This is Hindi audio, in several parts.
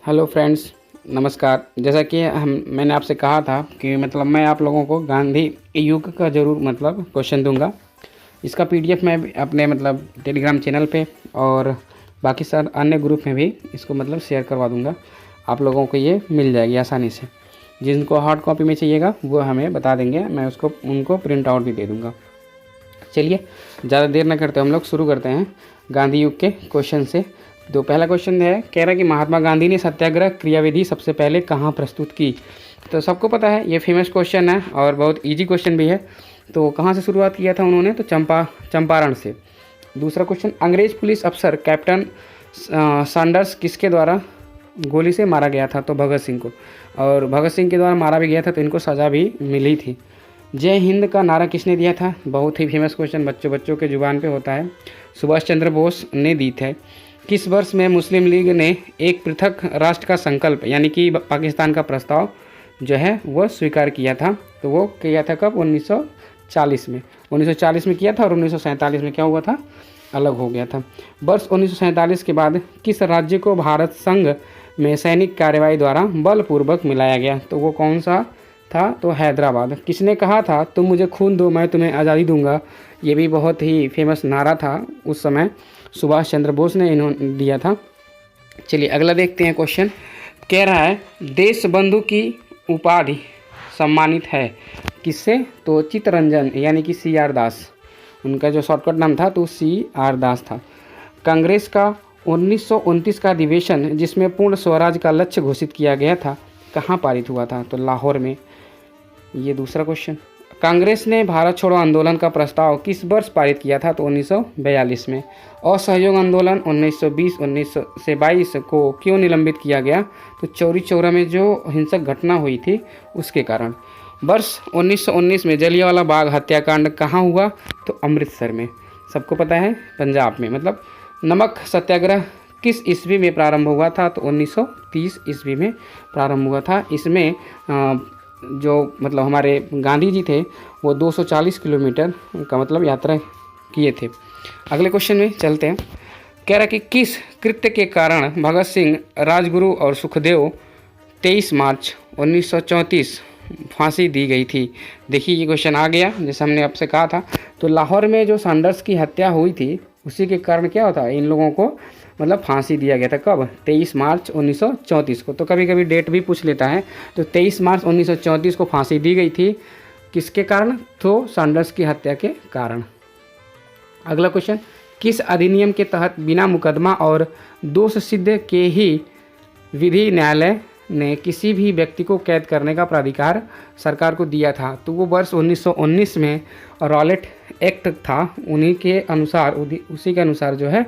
हेलो फ्रेंड्स, नमस्कार। जैसा कि मैंने आपसे कहा था कि मैं आप लोगों को गांधी युग का ज़रूर क्वेश्चन दूंगा। इसका पीडीएफ मैं अपने टेलीग्राम चैनल पे और बाकी सर अन्य ग्रुप में भी इसको शेयर करवा दूंगा। आप लोगों को ये मिल जाएगी आसानी से। जिनको हार्ड कॉपी में चाहिएगा वो हमें बता देंगे, मैं उनको प्रिंट आउट भी दे दूँगा। चलिए ज़्यादा देर न करते हम लोग शुरू करते हैं गांधी युग के क्वेश्चन से। तो पहला क्वेश्चन है, कह रहा है कि महात्मा गांधी ने सत्याग्रह क्रियाविधि सबसे पहले कहाँ प्रस्तुत की। तो सबको पता है ये फेमस क्वेश्चन है और बहुत इजी क्वेश्चन भी है। तो कहाँ से शुरुआत किया था उन्होंने, तो चंपारण से। दूसरा क्वेश्चन, अंग्रेज पुलिस अफसर कैप्टन सैंडर्स किसके द्वारा गोली से मारा गया था। तो भगत सिंह को, और भगत सिंह के द्वारा मारा भी गया था, तो इनको सज़ा भी मिली थी। जय हिंद का नारा किसने दिया था। बहुत ही फेमस क्वेश्चन, बच्चों के जुबान पे होता है। सुभाष चंद्र बोस ने दी थे। किस वर्ष में मुस्लिम लीग ने एक पृथक राष्ट्र का संकल्प यानी कि पाकिस्तान का प्रस्ताव जो है वो स्वीकार किया था। तो वो किया था कब, 1940 में। 1940 में किया था और 1947 में क्या हुआ था, अलग हो गया था। वर्ष 1947 के बाद किस राज्य को भारत संघ में सैनिक कार्रवाई द्वारा बलपूर्वक मिलाया गया। तो वो कौन सा था, तो हैदराबाद। किसने कहा था, तुम मुझे खून दो मैं तुम्हें आज़ादी दूंगा। ये भी बहुत ही फेमस नारा था उस समय, सुभाष चंद्र बोस ने इन्होंने दिया था। चलिए अगला देखते हैं क्वेश्चन। कह रहा है देश बंधु की उपाधि सम्मानित है किससे। तो चित्तरंजन यानी कि CR दास, उनका जो शॉर्टकट नाम था तो CR दास था। कांग्रेस का 1929 का अधिवेशन जिसमें पूर्ण स्वराज का लक्ष्य घोषित किया गया था कहाँ पारित हुआ था। तो लाहौर में। ये दूसरा क्वेश्चन, कांग्रेस ने भारत छोड़ो आंदोलन का प्रस्ताव किस वर्ष पारित किया था। तो 1942 में। असहयोग आंदोलन 1920-1922 को क्यों निलंबित किया गया। तो चौरी चौरा में जो हिंसक घटना हुई थी उसके कारण। वर्ष 1919 में जलियांवाला बाग हत्याकांड कहाँ हुआ। तो अमृतसर में। सबको पता है पंजाब में। नमक सत्याग्रह किस ईस्वी में प्रारंभ हुआ था। तो 1930 ईस्वी में प्रारंभ हुआ था। इसमें जो हमारे गांधी जी थे वो 240 किलोमीटर का यात्रा किए थे। अगले क्वेश्चन में चलते हैं। कह रहा कि किस कृत्य के कारण भगत सिंह, राजगुरु और सुखदेव 23 मार्च 1934 फांसी दी गई थी। देखिए ये क्वेश्चन आ गया जैसे हमने आपसे कहा था। तो लाहौर में जो सैंडर्स की हत्या हुई थी उसी के कारण क्या होता है, इन लोगों को फांसी दिया गया था। कब, 23 मार्च 1934 को। तो कभी कभी डेट भी पूछ लेता है। तो 23 मार्च 1934 को फांसी दी गई थी किसके कारण, तो सैंडर्स की हत्या के कारण। अगला क्वेश्चन, किस अधिनियम के तहत बिना मुकदमा और दोष सिद्ध के ही विधि न्यायालय ने किसी भी व्यक्ति को कैद करने का प्राधिकार सरकार को दिया था। तो वो वर्ष 1919 में रॉलेट एक्ट था। उन्हीं के अनुसार, उसी के अनुसार जो है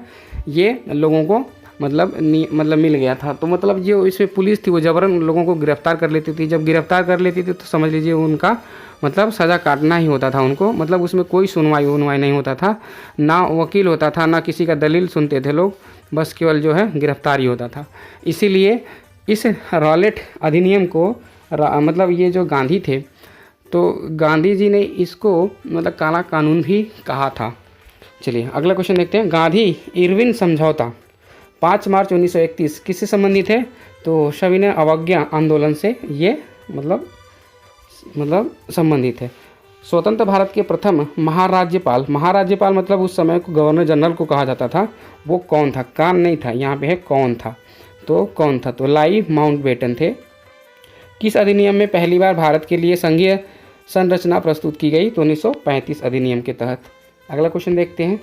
ये लोगों को मिल गया था। तो जो इसमें पुलिस थी वो जबरन लोगों को गिरफ्तार कर लेती थी। जब गिरफ्तार कर लेती थी तो समझ लीजिए उनका सज़ा काटना ही होता था उनको। उसमें कोई सुनवाई नहीं होता था, ना वकील होता था, ना किसी का दलील सुनते थे लोग, बस केवल जो है गिरफ्तार ही होता था। इसीलिए इस रॉलेट अधिनियम को ये जो गांधी थे तो गांधी जी ने इसको काला कानून भी कहा था। चलिए अगला क्वेश्चन देखते हैं। गांधी इरविन समझौता 5 मार्च 1931 किससे संबंधित है। तो सविनय अवज्ञा आंदोलन से ये संबंधित है। स्वतंत्र भारत के प्रथम महाराज्यपाल उस समय को गवर्नर जनरल को कहा जाता था, वो कौन था। कान नहीं था, यहाँ पे है कौन था। तो कौन था, तो लाई माउंटबेटन थे। किस अधिनियम में पहली बार भारत के लिए संघीय संरचना प्रस्तुत की गई। तो 1935 अधिनियम के तहत। अगला क्वेश्चन देखते हैं।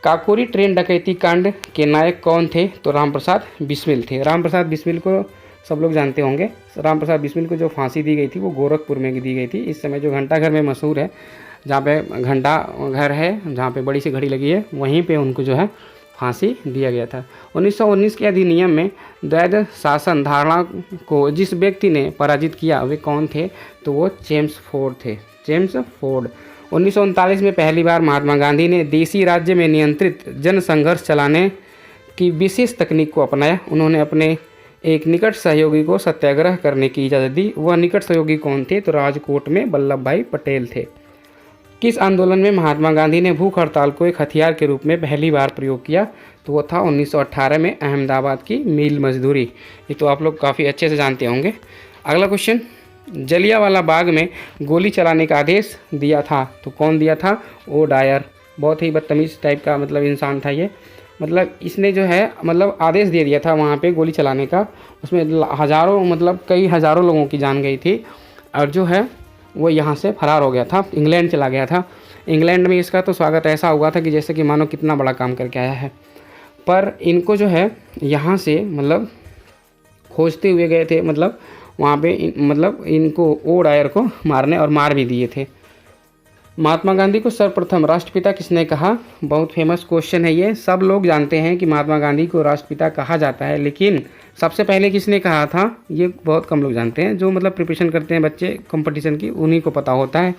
काकोरी ट्रेन डकैती कांड के नायक कौन थे। तो रामप्रसाद बिस्मिल थे। रामप्रसाद बिस्मिल को सब लोग जानते होंगे। रामप्रसाद बिस्मिल को जो फांसी दी गई थी वो गोरखपुर में दी गई थी। इस समय जो घंटा घर में मशहूर है, जहाँ पे घंटा घर है, जहाँ पे बड़ी सी घड़ी लगी है, वहीं पे उनको जो है फांसी दिया गया था। 1919 के अधिनियम में द्वैध शासन धारणा को जिस व्यक्ति ने पराजित किया वे कौन थे। तो वो जेम्स फोर्ड थे। James Ford. 1939 में पहली बार महात्मा गांधी ने देसी राज्य में नियंत्रित जन संघर्ष चलाने की विशेष तकनीक को अपनाया। उन्होंने अपने एक निकट सहयोगी को सत्याग्रह करने की इजाज़त दी। वह निकट सहयोगी कौन थे। तो राजकोट में वल्लभ भाई पटेल थे। किस आंदोलन में महात्मा गांधी ने भूख हड़ताल को एक हथियार के रूप में पहली बार प्रयोग किया? तो वो था 1918 में अहमदाबाद की मिल मजदूरी। ये तो आप लोग काफ़ी अच्छे से जानते होंगे। अगला क्वेश्चन, जलियांवाला बाग में गोली चलाने का आदेश दिया था तो कौन दिया था? O Dyer. बहुत ही बदतमीज़ टाइप का मतलब इंसान था ये। मतलब इसने जो है मतलब आदेश दे दिया था वहाँ पे गोली चलाने का। उसमें हज़ारों मतलब कई हज़ारों लोगों की जान गई थी और जो है वो यहाँ से फरार हो गया था, इंग्लैंड चला गया था। इंग्लैंड में इसका तो स्वागत ऐसा हुआ था कि जैसे कि मानो कितना बड़ा काम करके आया है। पर इनको जो है यहाँ से मतलब खोजते हुए गए थे, मतलब वहाँ पे मतलब इनको ओ डायर को मारने और मार भी दिए थे। महात्मा गांधी को सर्वप्रथम राष्ट्रपिता किसने कहा? बहुत फेमस क्वेश्चन है ये। सब लोग जानते हैं कि महात्मा गांधी को राष्ट्रपिता कहा जाता है, लेकिन सबसे पहले किसने कहा था ये बहुत कम लोग जानते हैं। जो मतलब प्रिपरेशन करते हैं बच्चे कंपटीशन की, उन्हीं को पता होता है।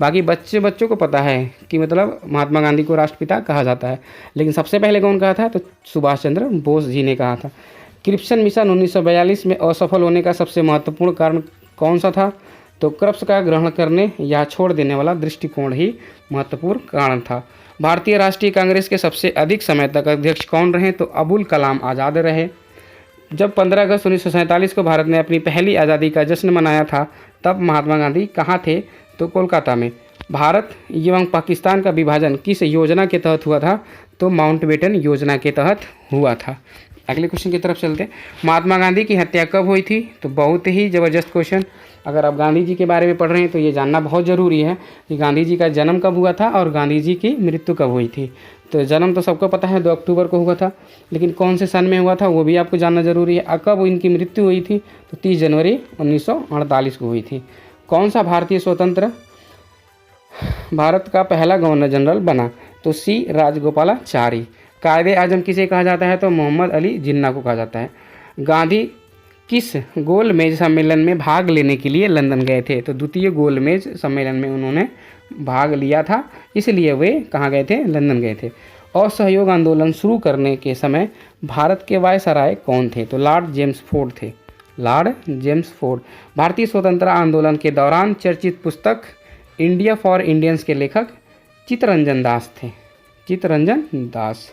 बाकी बच्चों को पता है कि मतलब महात्मा गांधी को राष्ट्रपिता कहा जाता है, लेकिन सबसे पहले कौन कहा था? तो सुभाष चंद्र बोस जी ने कहा था। क्रिप्सन मिशन 1942 में असफल होने का सबसे महत्वपूर्ण कारण कौन सा था? तो क्रप्स का ग्रहण करने या छोड़ देने वाला दृष्टिकोण ही महत्वपूर्ण कारण था। भारतीय राष्ट्रीय कांग्रेस के सबसे अधिक समय तक अध्यक्ष कौन रहे? तो अबुल कलाम आज़ाद रहे। जब 15 अगस्त 1947 को भारत ने अपनी पहली आज़ादी का जश्न मनाया था, तब महात्मा गांधी कहाँ थे? तो कोलकाता में। भारत एवं पाकिस्तान का विभाजन किस योजना के तहत हुआ था? तो माउंटबेटन योजना के तहत हुआ था। अगले क्वेश्चन की तरफ चलते हैं। महात्मा गांधी की हत्या कब हुई थी? तो बहुत ही ज़बरदस्त क्वेश्चन। अगर आप गांधी जी के बारे में पढ़ रहे हैं तो ये जानना बहुत ज़रूरी है कि गांधी जी का जन्म कब हुआ था और गांधी जी की मृत्यु कब हुई थी। तो जन्म तो सबको पता है 2 अक्टूबर को हुआ था, लेकिन कौन से सन में हुआ था वो भी आपको जानना ज़रूरी है। कब इनकी मृत्यु हुई थी? तो 30 जनवरी 1948 को हुई थी। कौन सा भारतीय स्वतंत्र भारत का पहला गवर्नर जनरल बना? तो सी राजगोपालाचारी। कायदे आजम किसे कहा जाता है? तो मोहम्मद अली जिन्ना को कहा जाता है। गांधी किस गोल मेज सम्मेलन में भाग लेने के लिए लंदन गए थे? तो द्वितीय गोल मेज सम्मेलन में उन्होंने भाग लिया था, इसलिए वे कहाँ गए थे? लंदन गए थे। असहयोग आंदोलन शुरू करने के समय भारत के वायसराय कौन थे? तो लॉर्ड जेम्स फोर्ड थे। Lord James Ford. भारतीय स्वतंत्रता आंदोलन के दौरान चर्चित पुस्तक इंडिया फॉर इंडियंस के लेखक चित्तरंजन दास थे। चित्तरंजन दास,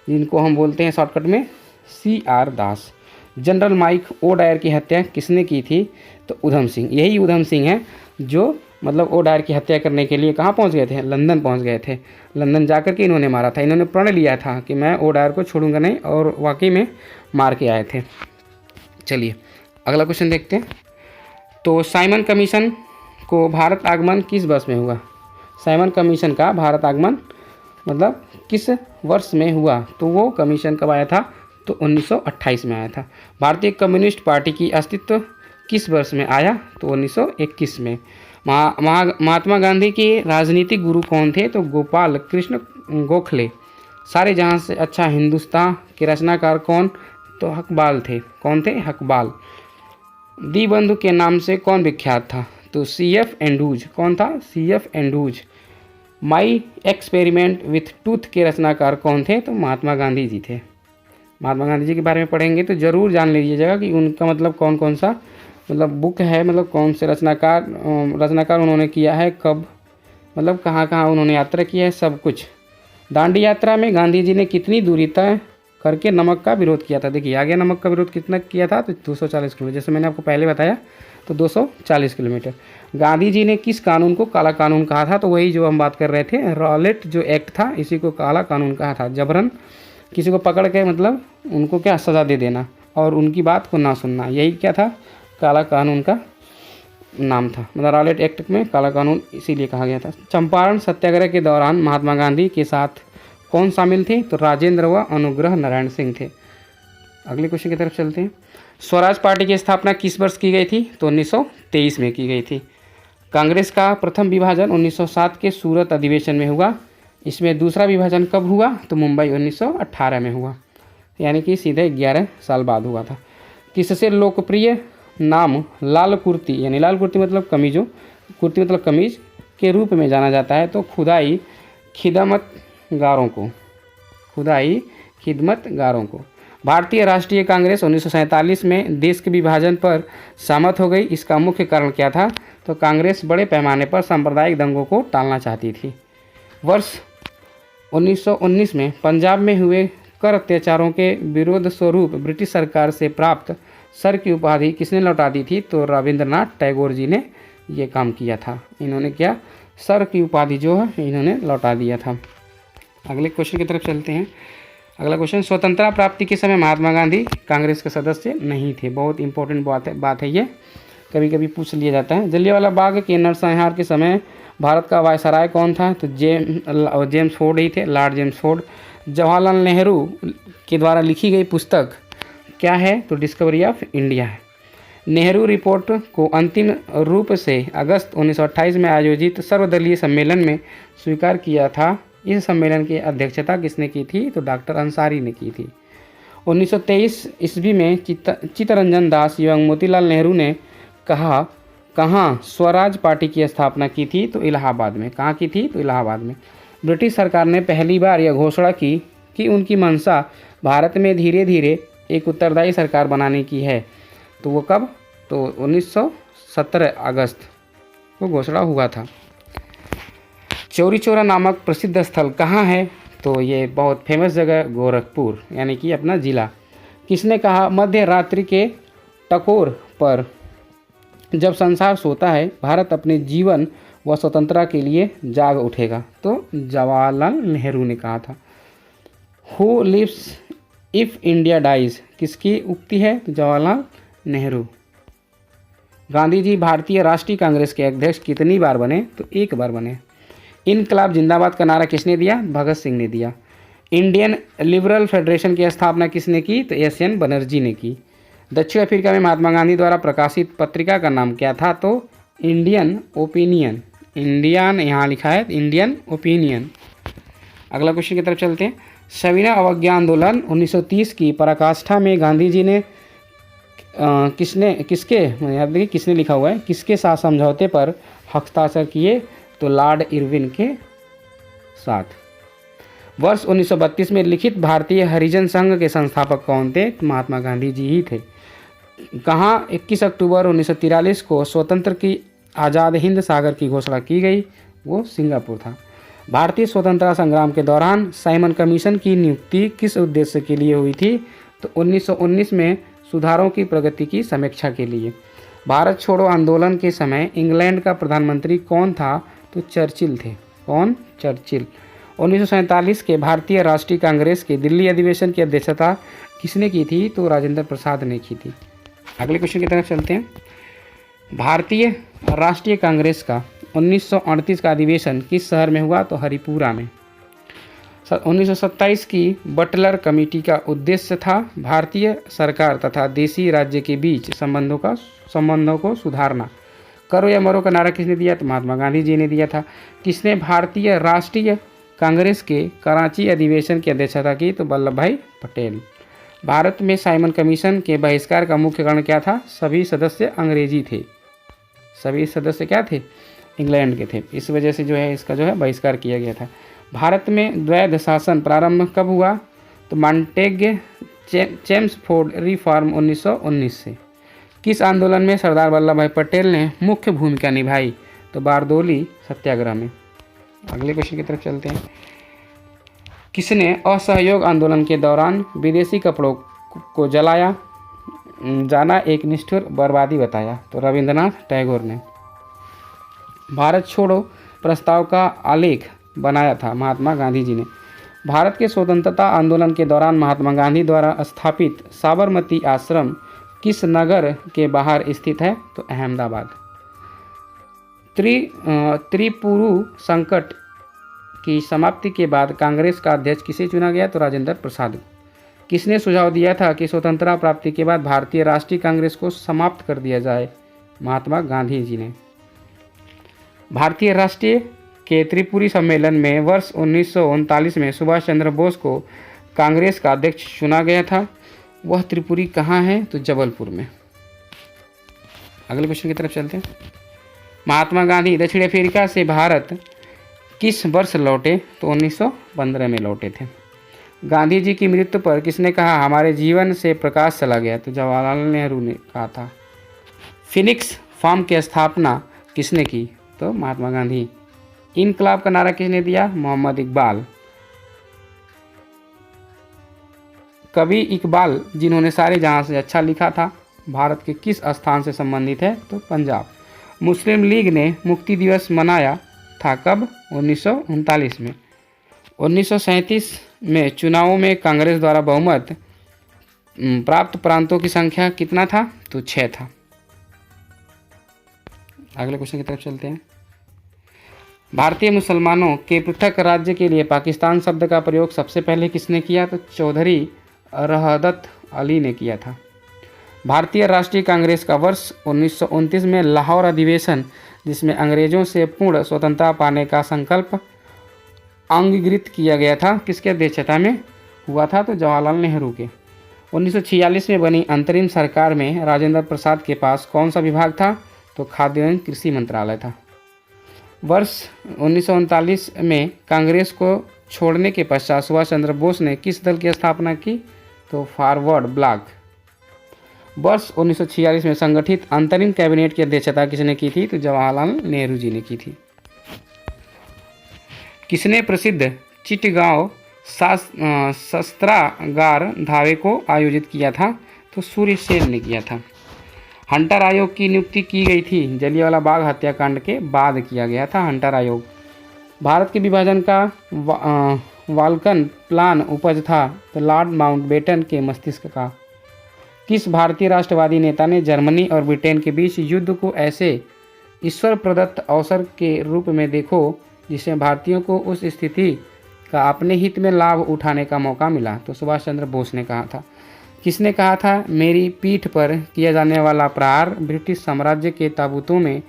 जिनको हम बोलते हैं शॉर्टकट में CR दास। जनरल माइक ओ डायर की हत्या किसने की थी? तो उधम सिंह। यही उधम सिंह है जो मतलब ओ डायर की हत्या करने के लिए कहाँ पहुँच गए थे? लंदन पहुँच गए थे। लंदन जाकर के इन्होंने मारा था। इन्होंने प्रण लिया था कि मैं ओ डायर को छोड़ूंगा नहीं, और वाकई में मार के आए थे। चलिए अगला क्वेश्चन देखते हैं। तो साइमन कमीशन को भारत आगमन किस वर्ष में हुआ? साइमन कमीशन का भारत आगमन मतलब किस वर्ष में हुआ? तो वो कमीशन कब आया था? तो 1928 में आया था। भारतीय कम्युनिस्ट पार्टी की अस्तित्व किस वर्ष में आया? तो 1921 में। महात्मा गांधी के राजनीतिक गुरु कौन थे? तो गोपाल कृष्ण गोखले। सारे जहां से अच्छा हिंदुस्तान के रचनाकार कौन? तो हकबाल थे। कौन थे? हकबाल। दीनबंधु के नाम से कौन विख्यात था? तो CF एंड्रूज। कौन था? CF Andrews. My experiment with tooth के रचनाकार कौन थे? तो महात्मा गांधी जी थे। महात्मा गांधी जी के बारे में पढ़ेंगे तो ज़रूर जान लीजिएगा कि उनका मतलब कौन कौन सा मतलब बुक है, मतलब कौन से रचनाकार उन्होंने किया है, कब मतलब कहाँ कहाँ उन्होंने यात्रा की है, सब कुछ। दांडी यात्रा में गांधी जी ने कितनी दूरी तय करके नमक का विरोध किया था? देखिए आ गया नमक का विरोध कितना किया था? तो 240 किलोमीटर, जैसे मैंने आपको पहले बताया। तो 240 किलोमीटर। गांधी जी ने किस कानून को काला कानून कहा था? तो वही जो हम बात कर रहे थे, रॉलेट जो एक्ट था, इसी को काला कानून कहा था। जबरन किसी को पकड़ के मतलब उनको क्या सज़ा दे देना और उनकी बात को ना सुनना, यही क्या था? काला कानून का नाम था। मतलब रॉलेट एक्ट में काला कानून इसीलिए कहा गया था। चंपारण सत्याग्रह के दौरान महात्मा गांधी के साथ कौन शामिल थे? तो राजेंद्र व अनुग्रह नारायण सिंह थे। अगले क्वेश्चन की तरफ चलते हैं। स्वराज पार्टी की स्थापना किस वर्ष की गई थी? तो 1923 में की गई थी। कांग्रेस का प्रथम विभाजन 1907 के सूरत अधिवेशन में हुआ। इसमें दूसरा विभाजन कब हुआ? तो मुंबई 1918 में हुआ, यानी कि सीधे 11 साल बाद हुआ था। किससे लोकप्रिय नाम लाल कुर्ती, यानी लाल कुर्ती मतलब कमीजों, कुर्ती मतलब कमीज के रूप में जाना जाता है? तो खुदाई खिदमतगारों को। खुदाई खिदमतगारों को। भारतीय राष्ट्रीय कांग्रेस 1947 में देश के विभाजन पर सहमत हो गई। इसका मुख्य कारण क्या था? तो कांग्रेस बड़े पैमाने पर सांप्रदायिक दंगों को टालना चाहती थी। वर्ष 1919 में पंजाब में हुए कर अत्याचारों के विरोध स्वरूप ब्रिटिश सरकार से प्राप्त सर की उपाधि किसने लौटा दी थी? तो रविंद्रनाथ टैगोर जी ने ये काम किया था। इन्होंने क्या, सर की उपाधि जो है इन्होंने लौटा दिया था। अगले क्वेश्चन की तरफ चलते हैं। अगला क्वेश्चन, स्वतंत्रता प्राप्ति के समय महात्मा गांधी कांग्रेस के सदस्य नहीं थे। बहुत इंपॉर्टेंट बात है ये, कभी कभी पूछ लिया जाता है। जलियांवाला बाग के नरसंहार के समय भारत का वायसराय कौन था? तो जेम्स फोर्ड ही थे, Lord James Ford. Jawaharlal Nehru के द्वारा लिखी गई पुस्तक क्या है? तो डिस्कवरी ऑफ इंडिया है। नेहरू रिपोर्ट को अंतिम रूप से अगस्त 1928 में आयोजित सर्वदलीय सम्मेलन में स्वीकार किया था। इस सम्मेलन की अध्यक्षता किसने की थी? तो डॉक्टर अंसारी ने की थी। 1923 ईस्वी में चित्तरंजन दास एवं मोतीलाल नेहरू ने कहाँ स्वराज पार्टी की स्थापना की थी? तो इलाहाबाद में। कहाँ की थी? तो इलाहाबाद में। ब्रिटिश सरकार ने पहली बार यह घोषणा की कि उनकी मंशा भारत में धीरे धीरे एक उत्तरदायी सरकार बनाने की है। तो वो कब? तो 1917 अगस्त को घोषणा हुआ था। चौरी चौरा नामक प्रसिद्ध स्थल कहाँ है? तो ये बहुत फेमस जगह गोरखपुर, यानी कि अपना जिला। किसने कहा मध्य रात्रि के टकोर पर जब संसार सोता है भारत अपने जीवन व स्वतंत्रता के लिए जाग उठेगा? तो जवाहरलाल नेहरू ने कहा था। Who lives if India dies किसकी उक्ति है? तो जवाहरलाल नेहरू। गांधी जी भारतीय राष्ट्रीय कांग्रेस के अध्यक्ष कितनी बार बने? तो एक बार बने। इनकलाब जिंदाबाद का नारा किसने दिया? भगत सिंह ने दिया। इंडियन लिबरल फेडरेशन की स्थापना किसने की? तो एस.एन. बनर्जी ने की। दक्षिण अफ्रीका में महात्मा गांधी द्वारा प्रकाशित पत्रिका का नाम क्या था? तो इंडियन ओपिनियन। इंडियन यहाँ लिखा है, इंडियन ओपिनियन। अगला क्वेश्चन की तरफ चलते हैं। सविनय अवज्ञा आंदोलन 1930 की पराकाष्ठा में गांधी जी ने किसने लिखा हुआ है, किसके साथ समझौते पर हस्ताक्षर किए? तो लॉर्ड इरविन के साथ। वर्ष 1932 में लिखित भारतीय हरिजन संघ के संस्थापक कौन थे? महात्मा गांधी जी ही थे। कहाँ 21 अक्टूबर 1943 को स्वतंत्र की आज़ाद हिंद सागर की घोषणा की गई? वो सिंगापुर था। भारतीय स्वतंत्रता संग्राम के दौरान साइमन कमीशन की नियुक्ति किस उद्देश्य के लिए हुई थी? तो 1919 में सुधारों की प्रगति की समीक्षा के लिए। भारत छोड़ो आंदोलन के समय इंग्लैंड का प्रधानमंत्री कौन था? तो चर्चिल थे। कौन? चर्चिल। 1947 के भारतीय राष्ट्रीय कांग्रेस के दिल्ली अधिवेशन की अध्यक्षता किसने की थी? तो राजेंद्र प्रसाद ने की थी। अगले क्वेश्चन की तरफ चलते हैं। भारतीय राष्ट्रीय कांग्रेस का 1938 का अधिवेशन किस शहर में हुआ? तो हरिपुरा में। 1927 की बटलर कमेटी का उद्देश्य था भारतीय सरकार तथा देशी राज्य के बीच संबंधों को सुधारना। करो या मरो का नारा किसने दिया? तो महात्मा गांधी जी ने दिया था। किसने भारतीय राष्ट्रीय कांग्रेस के कराची अधिवेशन की अध्यक्षता की? तो वल्लभ भाई पटेल। भारत में साइमन कमीशन के बहिष्कार का मुख्य कारण क्या था? सभी सदस्य अंग्रेजी थे। सभी सदस्य क्या थे? इंग्लैंड के थे। इस वजह से जो है इसका जो है बहिष्कार किया गया था। भारत में द्वैध शासन प्रारंभ कब हुआ? तो मॉन्टेग्य चेम्सफोर्ड रिफॉर्म 1919 से। किस आंदोलन में सरदार वल्लभ भाई पटेल ने मुख्य भूमिका निभाई? तो बारदोली सत्याग्रह में। अगले क्वेश्चन की तरफ चलते हैं। किसने असहयोग आंदोलन के दौरान विदेशी कपड़ों को जलाया जाना एक निष्ठुर बर्बादी बताया? तो रविंद्रनाथ टैगोर ने। भारत छोड़ो प्रस्ताव का आलेख बनाया था महात्मा गांधी जी ने। भारत के स्वतंत्रता आंदोलन के दौरान महात्मा गांधी द्वारा स्थापित साबरमती आश्रम किस नगर के बाहर स्थित है? तो अहमदाबाद। त्रिपुरु संकट की समाप्ति के बाद कांग्रेस का अध्यक्ष किसे चुना गया? तो राजेंद्र प्रसाद। किसने सुझाव दिया था कि स्वतंत्रता प्राप्ति के बाद भारतीय राष्ट्रीय कांग्रेस को समाप्त कर दिया जाए? महात्मा गांधी जी ने। भारतीय राष्ट्रीय के त्रिपुरी सम्मेलन में वर्ष 1939 में सुभाष चंद्र बोस को कांग्रेस का अध्यक्ष चुना गया था। वह त्रिपुरी कहाँ है? तो जबलपुर में। अगले क्वेश्चन की तरफ चलते हैं। महात्मा गांधी दक्षिण अफ्रीका से भारत किस वर्ष लौटे? तो 1915 में लौटे थे। गांधी जी की मृत्यु पर किसने कहा हमारे जीवन से प्रकाश चला गया? तो जवाहरलाल नेहरू ने कहा था। फिनिक्स फार्म की स्थापना किसने की? तो महात्मा गांधी। इनकलाब का नारा किसने दिया? मोहम्मद इकबाल। कवि इकबाल जिन्होंने सारे जहां से अच्छा लिखा था, भारत के किस स्थान से संबंधित है? तो पंजाब। मुस्लिम लीग ने मुक्ति दिवस मनाया था कब? 1939 में। 1937 में चुनावों में कांग्रेस द्वारा बहुमत प्राप्त प्रांतों की संख्या कितना था? तो 6 था। अगले क्वेश्चन की तरफ चलते हैं। भारतीय मुसलमानों के पृथक राज्य के लिए पाकिस्तान शब्द का प्रयोग सबसे पहले किसने किया? तो चौधरी रहदत अली ने किया था। भारतीय राष्ट्रीय कांग्रेस का वर्ष 1929 में लाहौर अधिवेशन, जिसमें अंग्रेजों से पूर्ण स्वतंत्रता पाने का संकल्प अंगीकृत किया गया था, किसके अध्यक्षता में हुआ था? तो जवाहरलाल नेहरू के। 1946 में बनी अंतरिम सरकार में राजेंद्र प्रसाद के पास कौन सा विभाग था? तो खाद्य एवं कृषि मंत्रालय था। वर्ष 1939 में कांग्रेस को छोड़ने के पश्चात सुभाष चंद्र बोस ने किस दल की स्थापना की? तो फॉरवर्ड ब्लॉक। वर्ष 1946 में संगठित अंतरिम कैबिनेट की अध्यक्षता किसने की थी? तो जवाहरलाल नेहरू जी ने की थी। किसने प्रसिद्ध चिटगांव शस्त्रागार धावे को आयोजित किया था? तो सूर्य सेन ने किया था। हंटर आयोग की नियुक्ति की गई थी जलियांवाला बाग हत्याकांड के बाद किया गया था हंटर आयोग। भारत के विभाजन का वाल्कन प्लान उपज था तो लॉर्ड माउंटबेटन के मस्तिष्क का। किस भारतीय राष्ट्रवादी नेता ने जर्मनी और ब्रिटेन के बीच युद्ध को ऐसे ईश्वर प्रदत्त अवसर के रूप में देखो जिसमें भारतीयों को उस स्थिति का अपने हित में लाभ उठाने का मौका मिला? तो सुभाष चंद्र बोस ने कहा था। किसने कहा था मेरी पीठ पर किया जाने वाला प्रहार ब्रिटिश साम्राज्य के ताबूतों में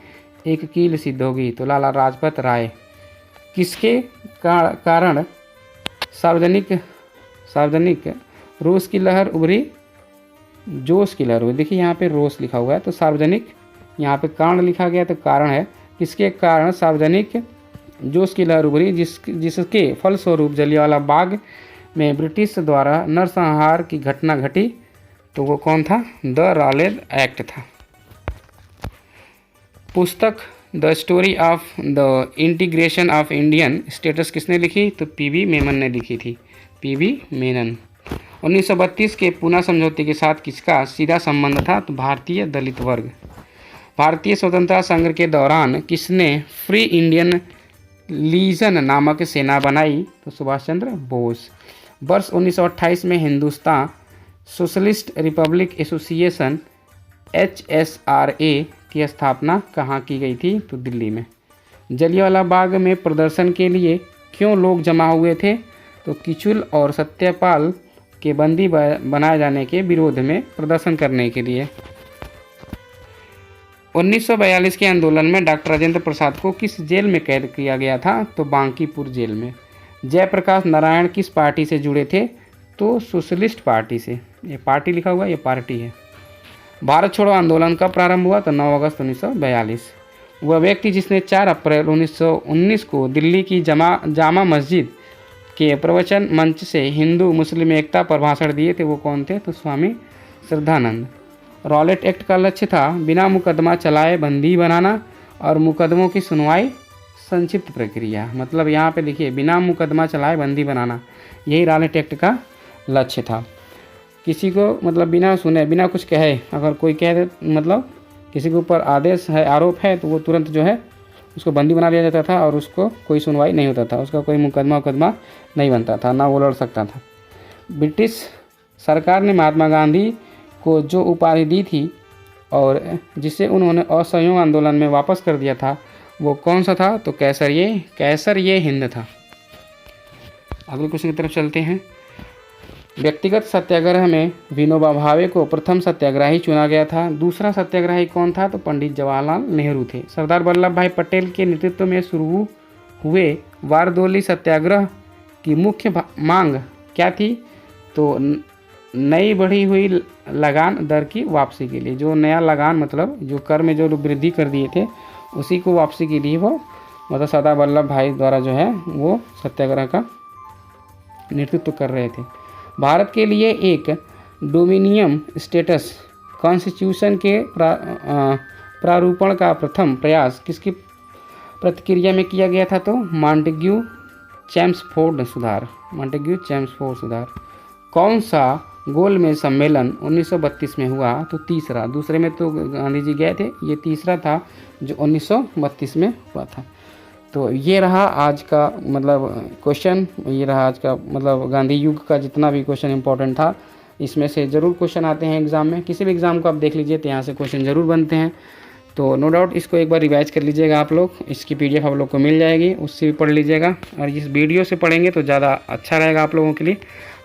एक कील सिद्ध होगी? तो लाला लाजपत राय। किसके कारण सार्वजनिक रोष की लहर उभरी? जोश की लहर हुई। देखिए यहाँ पे रोष लिखा हुआ है तो सार्वजनिक, यहाँ पे कारण लिखा गया तो कारण है। किसके कारण सार्वजनिक जोश की लहर उभरी? जिसके फलस्वरूप जलियांवाला बाग में ब्रिटिश द्वारा नरसंहार की घटना घटी। तो वो कौन था? द रॉलेट एक्ट था। पुस्तक the story of the integration of Indian states किसने लिखी? तो पीवी मेनन ने लिखी थी। पीवी मेनन। 1932 के पूना समझौते के साथ किसका सीधा संबंध था? तो भारतीय दलित वर्ग। भारतीय स्वतंत्रता संग्राम के दौरान किसने फ्री इंडियन लीजन नामक सेना बनाई? तो सुभाष चंद्र बोस। वर्ष 1928 में Hindustan socialist Republic association HSRA की स्थापना कहाँ की गई थी? तो दिल्ली में। जलियांवाला बाग में प्रदर्शन के लिए क्यों लोग जमा हुए थे? तो किचुल और सत्यपाल के बंदी बनाए जाने के विरोध में प्रदर्शन करने के लिए। 1942 के आंदोलन में डॉक्टर राजेंद्र प्रसाद को किस जेल में कैद किया गया था? तो बांकीपुर जेल में। जयप्रकाश नारायण किस पार्टी से जुड़े थे? तो सोशलिस्ट पार्टी से। ये पार्टी लिखा हुआ, ये पार्टी है। भारत छोड़ो आंदोलन कब प्रारंभ हुआ? तो 9 अगस्त 1942। वह व्यक्ति जिसने 4 अप्रैल 1919 को दिल्ली की जामा मस्जिद के प्रवचन मंच से हिंदू मुस्लिम एकता पर भाषण दिए थे, वो कौन थे? तो स्वामी श्रद्धानंद। रॉलेट एक्ट का लक्ष्य था बिना मुकदमा चलाए बंदी बनाना और मुकदमों की सुनवाई संक्षिप्त प्रक्रिया। मतलब यहाँ पे लिखिए बिना मुकदमा चलाए बंदी बनाना, यही रॉलेट एक्ट का लक्ष्य था। किसी को मतलब बिना सुने बिना कुछ कहे अगर कोई कह दे, मतलब किसी के ऊपर आदेश है आरोप है तो वो तुरंत जो है उसको बंदी बना लिया जाता था और उसको कोई सुनवाई नहीं होता था, उसका कोई मुकदमा नहीं बनता था, ना वो लड़ सकता था। ब्रिटिश सरकार ने महात्मा गांधी को जो उपाधि दी थी और जिसे उन्होंने असहयोग आंदोलन में वापस कर दिया था वो कौन सा था? तो कैसर ये हिंद था। अगले क्वेश्चन की तरफ चलते हैं। व्यक्तिगत सत्याग्रह में विनोबा भावे को प्रथम सत्याग्रही चुना गया था। दूसरा सत्याग्रही कौन था? तो पंडित जवाहरलाल नेहरू थे। सरदार वल्लभ भाई पटेल के नेतृत्व में शुरू हुए बारदोली सत्याग्रह की मुख्य मांग क्या थी? तो नई बढ़ी हुई लगान दर की वापसी के लिए। जो नया लगान मतलब जो कर में जो वृद्धि कर दिए थे उसी को वापसी के लिए वो मतलब सरदार वल्लभ भाई द्वारा जो है वो सत्याग्रह का नेतृत्व कर रहे थे। भारत के लिए एक डोमिनियन स्टेटस कॉन्स्टिट्यूशन के प्रारूपण का प्रथम प्रयास किसकी प्रतिक्रिया में किया गया था? तो मॉन्टेग्यू चेम्सफोर्ड सुधार। कौन सा गोलमेज सम्मेलन 1932 में हुआ? तो तीसरा। दूसरे में तो गांधी जी गए थे, ये तीसरा था जो 1932 में हुआ था। तो ये रहा आज का मतलब क्वेश्चन, ये रहा आज का मतलब गांधी युग का जितना भी क्वेश्चन इंपॉर्टेंट था, इसमें से ज़रूर क्वेश्चन आते हैं एग्ज़ाम में। किसी भी एग्ज़ाम को आप देख लीजिए तो यहाँ से क्वेश्चन ज़रूर बनते हैं। तो नो डाउट इसको एक बार रिवाइज कर लीजिएगा आप लोग, इसकी PDF आप लोग को मिल जाएगी, उससे भी पढ़ लीजिएगा। और इस वीडियो से पढ़ेंगे तो ज़्यादा अच्छा रहेगा आप लोगों के लिए।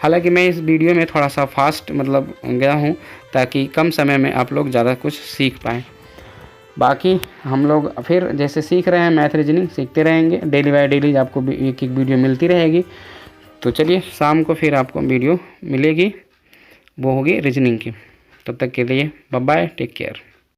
हालांकि मैं इस वीडियो में थोड़ा सा फास्ट मतलब गया हूँ ताकि कम समय में आप लोग ज़्यादा कुछ सीख पाएँ। बाकी हम लोग फिर जैसे सीख रहे हैं मैथ रीजनिंग सीखते रहेंगे, डेली बाय डेली आपको एक वीडियो मिलती रहेगी। तो चलिए शाम को फिर आपको वीडियो मिलेगी, वो होगी रीजनिंग की। तब तक के लिए बाय बाय, टेक केयर।